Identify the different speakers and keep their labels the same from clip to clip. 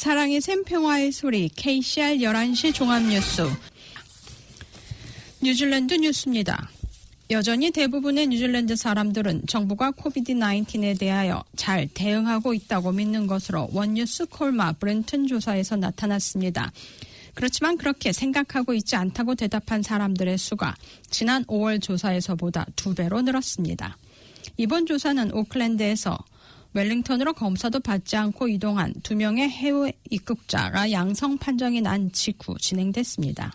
Speaker 1: 사랑의 샘 평화의 소리 KCR 11시 종합뉴스. 뉴질랜드 뉴스입니다. 여전히 대부분의 뉴질랜드 사람들은 정부가 코비드-19에 대하여 잘 대응하고 있다고 믿는 것으로 원뉴스 콜마 브렌튼 조사에서 나타났습니다. 그렇지만 그렇게 생각하고 있지 않다고 대답한 사람들의 수가 지난 5월 조사에서보다 2배로 늘었습니다. 이번 조사는 오클랜드에서 웰링턴으로 검사도 받지 않고 이동한 2명의 해외 입국자가 양성 판정이 난 직후 진행됐습니다.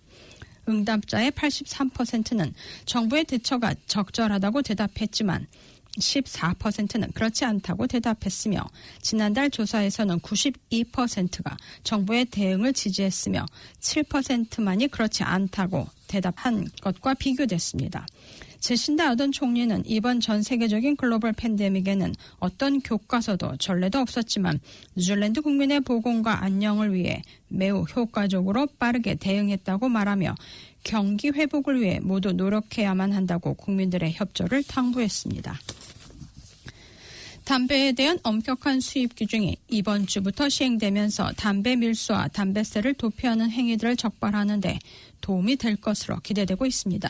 Speaker 1: 응답자의 83%는 정부의 대처가 적절하다고 대답했지만 14%는 그렇지 않다고 대답했으며 지난달 조사에서는 92%가 정부의 대응을 지지했으며 7%만이 그렇지 않다고 대답한 것과 비교됐습니다. 제신다 아던 총리는 이번 전 세계적인 글로벌 팬데믹에는 어떤 교과서도 전례도 없었지만 뉴질랜드 국민의 보건과 안녕을 위해 매우 효과적으로 빠르게 대응했다고 말하며 경기 회복을 위해 모두 노력해야만 한다고 국민들의 협조를 당부했습니다. 담배에 대한 엄격한 수입 규정이 이번 주부터 시행되면서 담배 밀수와 담배세를 도피하는 행위들을 적발하는 데 도움이 될 것으로 기대되고 있습니다.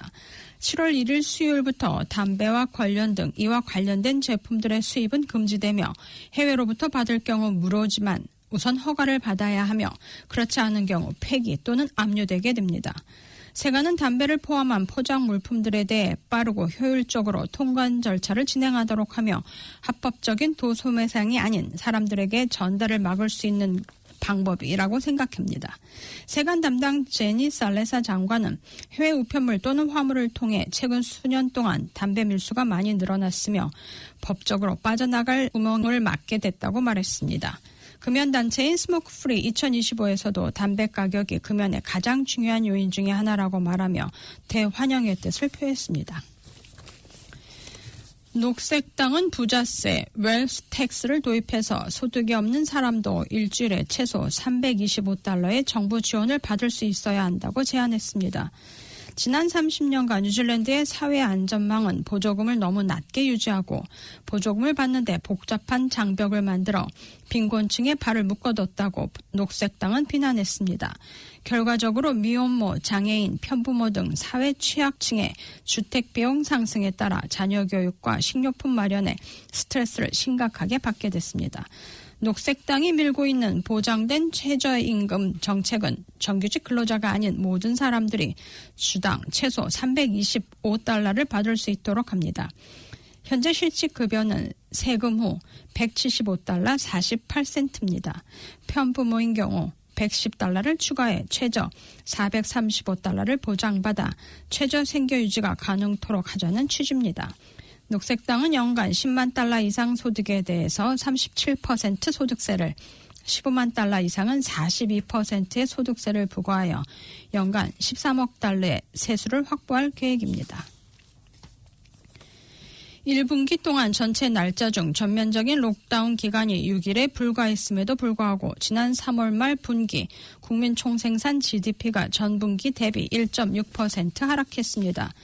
Speaker 1: 7월 1일 수요일부터 담배와 관련 등 이와 관련된 제품들의 수입은 금지되며 해외로부터 받을 경우 무료지만 우선 허가를 받아야 하며 그렇지 않은 경우 폐기 또는 압류되게 됩니다. 세관은 담배를 포함한 포장 물품들에 대해 빠르고 효율적으로 통관 절차를 진행하도록 하며 합법적인 도소매상이 아닌 사람들에게 전달을 막을 수 있는 방법이라고 생각합니다. 세관 담당 제니 살레사 장관은 해외 우편물 또는 화물을 통해 최근 수년 동안 담배 밀수가 많이 늘어났으며 법적으로 빠져나갈 구멍을 막게 됐다고 말했습니다. 금연단체인 스모크 프리 2025에서도 담배 가격이 금연의 가장 중요한 요인 중에 하나라고 말하며 대환영의 뜻을 표했습니다. 녹색당은 부자세, 웰스 텍스를 도입해서 소득이 없는 사람도 일주일에 최소 $325의 정부 지원을 받을 수 있어야 한다고 제안했습니다. 지난 30년간 뉴질랜드의 사회 안전망은 보조금을 너무 낮게 유지하고 보조금을 받는데 복잡한 장벽을 만들어 빈곤층에 발을 묶어뒀다고 녹색당은 비난했습니다. 결과적으로 미혼모, 장애인, 편부모 등 사회 취약층의 주택비용 상승에 따라 자녀 교육과 식료품 마련에 스트레스를 심각하게 받게 됐습니다. 녹색당이 밀고 있는 보장된 최저임금 정책은 정규직 근로자가 아닌 모든 사람들이 주당 최소 $325를 받을 수 있도록 합니다. 현재 실질급여는 세금 후 $175 48센트입니다. 편부모인 경우 $110를 추가해 최저 $435를 보장받아 최저 생계 유지가 가능토록 하자는 취지입니다. 녹색당은 연간 $10만 이상 소득에 대해서 37% 소득세를, $15만 이상은 42%의 소득세를 부과하여 연간 $13억 세수를 확보할 계획입니다. 1분기 동안 전체 날짜 중 전면적인 록다운 기간이 6일에 불과했음에도 불구하고 지난 3월 말 분기 국민 총생산 GDP가 전분기 대비 1.6% 하락했습니다.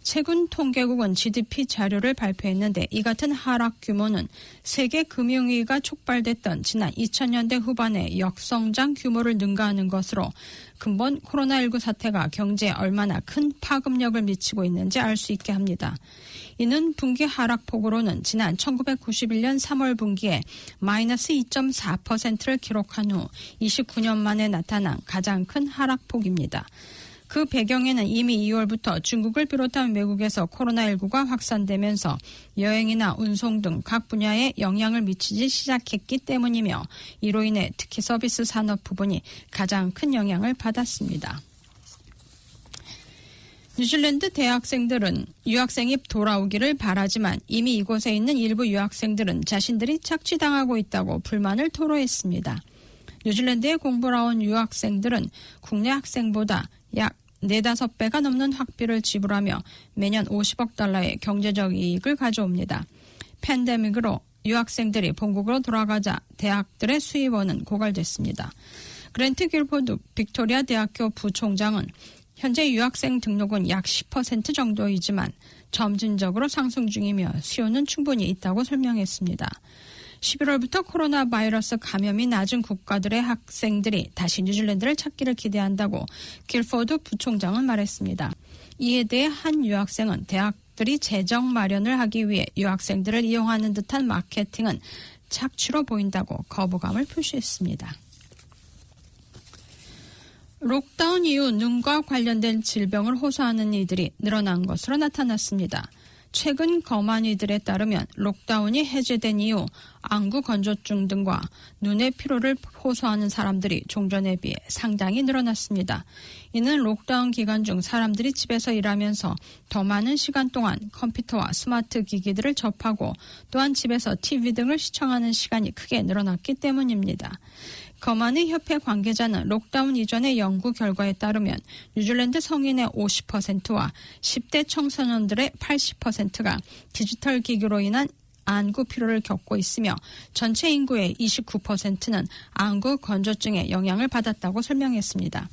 Speaker 1: 최근 통계국은 GDP 자료를 발표했는데 이 같은 하락 규모는 세계 금융위기가 촉발됐던 지난 2000년대 후반의 역성장 규모를 능가하는 것으로 근본 코로나19 사태가 경제에 얼마나 큰 파급력을 미치고 있는지 알 수 있게 합니다. 이는 분기 하락폭으로는 지난 1991년 3월 분기에 마이너스 2.4%를 기록한 후 29년 만에 나타난 가장 큰 하락폭입니다. 그 배경에는 이미 2월부터 중국을 비롯한 외국에서 코로나19가 확산되면서 여행이나 운송 등 각 분야에 영향을 미치기 시작했기 때문이며 이로 인해 특히 서비스 산업 부분이 가장 큰 영향을 받았습니다. 뉴질랜드 대학생들은 유학생이 돌아오기를 바라지만 이미 이곳에 있는 일부 유학생들은 자신들이 착취당하고 있다고 불만을 토로했습니다. 뉴질랜드에 공부를 온 유학생들은 국내 학생보다 약 4-5배가 넘는 학비를 지불하며 매년 $50억 경제적 이익을 가져옵니다. 팬데믹으로 유학생들이 본국으로 돌아가자 대학들의 수입원은 고갈됐습니다. 그랜트 길포드 빅토리아 대학교 부총장은 현재 유학생 등록은 약 10% 정도이지만 점진적으로 상승 중이며 수요는 충분히 있다고 설명했습니다. 11월부터 코로나 바이러스 감염이 낮은 국가들의 학생들이 다시 뉴질랜드를 찾기를 기대한다고 길포드 부총장은 말했습니다. 이에 대해 한 유학생은 대학들이 재정 마련을 하기 위해 유학생들을 이용하는 듯한 마케팅은 착취로 보인다고 거부감을 표시했습니다. 록다운 이후 눈과 관련된 질병을 호소하는 이들이 늘어난 것으로 나타났습니다. 최근 검안 이들에 따르면 록다운이 해제된 이후 안구 건조증 등과 눈의 피로를 호소하는 사람들이 종전에 비해 상당히 늘어났습니다. 이는 록다운 기간 중 사람들이 집에서 일하면서 더 많은 시간 동안 컴퓨터와 스마트 기기들을 접하고 또한 집에서 TV 등을 시청하는 시간이 크게 늘어났기 때문입니다. 검안의 협회 관계자는 록다운 이전의 연구 결과에 따르면 뉴질랜드 성인의 50%와 10대 청소년들의 80%가 디지털 기기로 인한 안구 피로를 겪고 있으며 전체 인구의 29%는 안구 건조증에 영향을 받았다고 설명했습니다.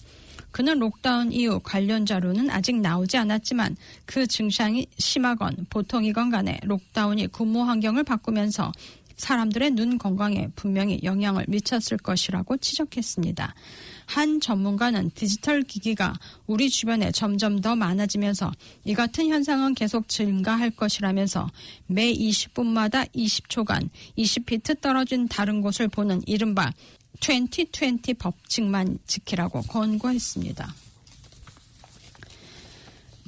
Speaker 1: 그는 록다운 이후 관련 자료는 아직 나오지 않았지만 그 증상이 심하건 보통이건 간에 록다운이 근무 환경을 바꾸면서 사람들의 눈 건강에 분명히 영향을 미쳤을 것이라고 지적했습니다. 한 전문가는 디지털 기기가 우리 주변에 점점 더 많아지면서 이 같은 현상은 계속 증가할 것이라면서 매 20분마다 20초간 20피트 떨어진 다른 곳을 보는 이른바 2020 법칙만 지키라고 권고했습니다.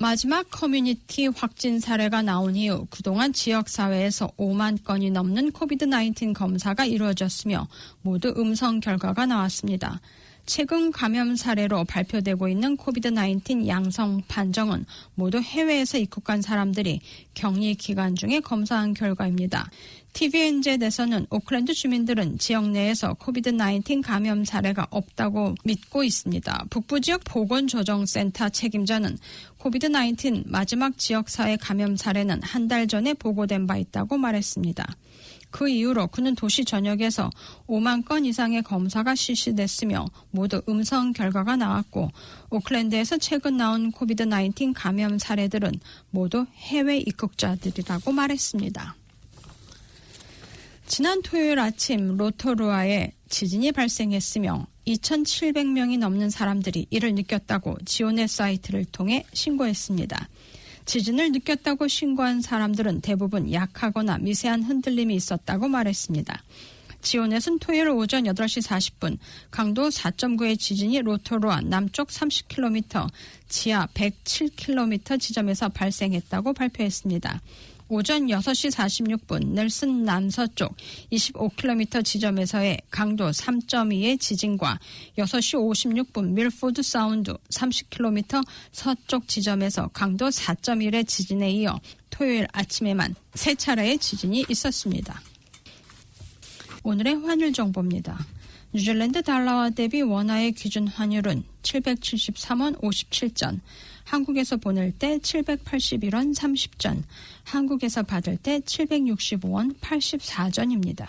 Speaker 1: 마지막 커뮤니티 확진 사례가 나온 이후 그동안 지역사회에서 5만 건이 넘는 코비드-19 검사가 이루어졌으며 모두 음성 결과가 나왔습니다. 최근 감염 사례로 발표되고 있는 코비드-19 양성 판정은 모두 해외에서 입국한 사람들이 격리 기간 중에 검사한 결과입니다. TVNZ에서는 오클랜드 주민들은 지역 내에서 코비드-19 감염 사례가 없다고 믿고 있습니다. 북부지역 보건조정센터 책임자는 코비드-19 마지막 지역사회 감염 사례는 한 달 전에 보고된 바 있다고 말했습니다. 그 이후로 그는 도시 전역에서 5만 건 이상의 검사가 실시됐으며 모두 음성 결과가 나왔고 오클랜드에서 최근 나온 코비드-19 감염 사례들은 모두 해외 입국자들이라고 말했습니다. 지난 토요일 아침 로토루아에 지진이 발생했으며 2,700명이 넘는 사람들이 이를 느꼈다고 지오넷 사이트를 통해 신고했습니다. 지진을 느꼈다고 신고한 사람들은 대부분 약하거나 미세한 흔들림이 있었다고 말했습니다. 지오넷은 토요일 오전 8시 40분 강도 4.9의 지진이 로토루아 남쪽 30km, 지하 107km 지점에서 발생했다고 발표했습니다. 오전 6시 46분 넬슨 남서쪽 25km 지점에서의 강도 3.2의 지진과 6시 56분 밀포드 사운드 30km 서쪽 지점에서 강도 4.1의 지진에 이어 토요일 아침에만 3차례의 지진이 있었습니다. 오늘의 환율 정보입니다. 뉴질랜드 달러와 대비 원화의 기준 환율은 773원 57전, 한국에서 보낼 때 781원 30전, 한국에서 받을 때 765원 84전입니다.